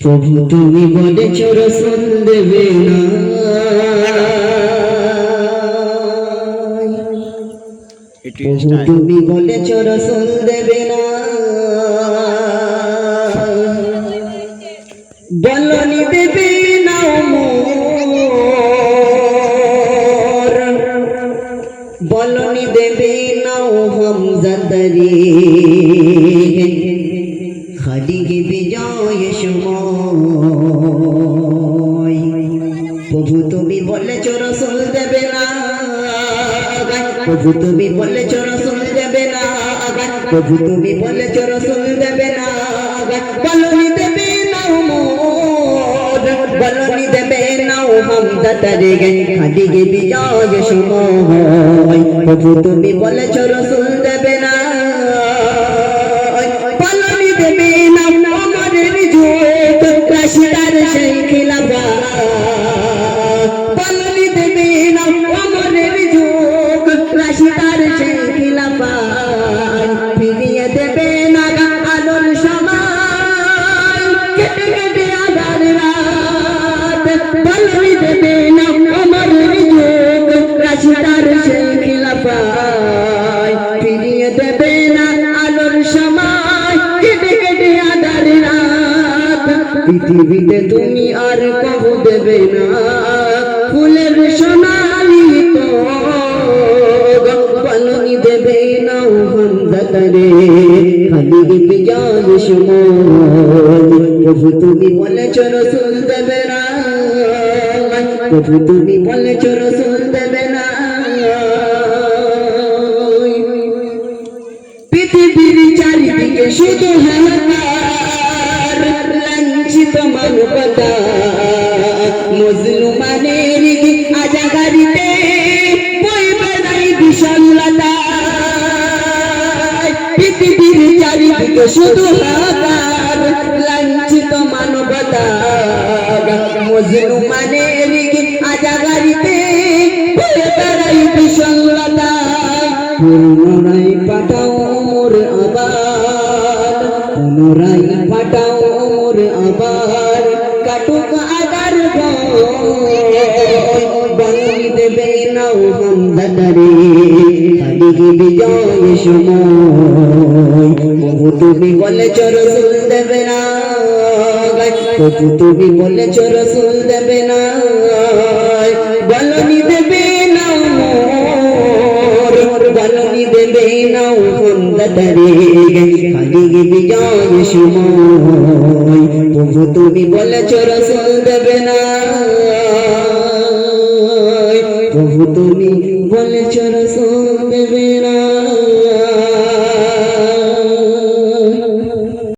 প্রভু তুমি বলেছ রসুল দেবে না, প্রভু তুমি বলেছ রসুল দেবে না, বলনি দেবে না মোর, বলনি দেবে না হামজাদারি, খালিকে বিজয় সময়। প্রভু তুমি বলেছ রসুল দেবে না, প্রভু তুমি বলেছ রসুল দেবে না, প্রভু তুমি বলেছ রসুল দেবে না, বলনি দেবে না মোর, বলনি দেবে না হামজাদারি, খালিকে বিজয় সময়। প্রভু তুমি বলেছ রসুল দেবে না, বলনি দেবে না আমাদের যুগ রাশিদার সেই খিলাফা, বলনি দেবে না আমাদের যুগ রাশিদার সেই খিলাফা, ফিরিয়ে দেবে না আলোর সময়, কেটে কেটে আধার রাত, বলনি দেবে না আমাদের যুগ রাশিদার সেই খিলাফা, ফিরিয়ে দেবে না আলোর সময়, কেটে কেটে আধার রাত। পৃথিবীতে তুমি আর কবু দেবে না ফুলের সোনালি ত্বক, বলনি দেবে না হামজাদারে, খালিকে বিজয় সময়। প্রভু তুমি বলেছ রসুল দেবে না, প্রভু তুমি বলেছ রসুল দেবে না। পৃথিবীর চারিদিকে শুধু হাহাকার, লাঞ্ছিত মানবতা মজলুমানের আজাগারিতে বই বেড়াই বিষণ্ণতা। পৃথিবীর চারিদিকে শুধু হাহাকার, লাঞ্ছিত মানবতা মজলুমানের আজাগারিতে বই বেড়াই বিষণ্ণতা। পুনরায় পাঠাও মোর আবার, পুনরায় পাঠাও মোর আবার, কাটুক আগার বলনি দেবে না হামজাদারে, খালিকে বিজয় সময়। প্রভু তুমি বলেছ রসুল দেবে না, প্রভু তুমি বলেছ রসুল দেবে না, বলনি দেবে না মোর, বলনি দেবে না হামজাদারে, খালিকে বিজয় সময়। প্রভু তুমি বলেছ রসুল দেবে না, প্রভু তুমি বলেছ রসুল দেবে না।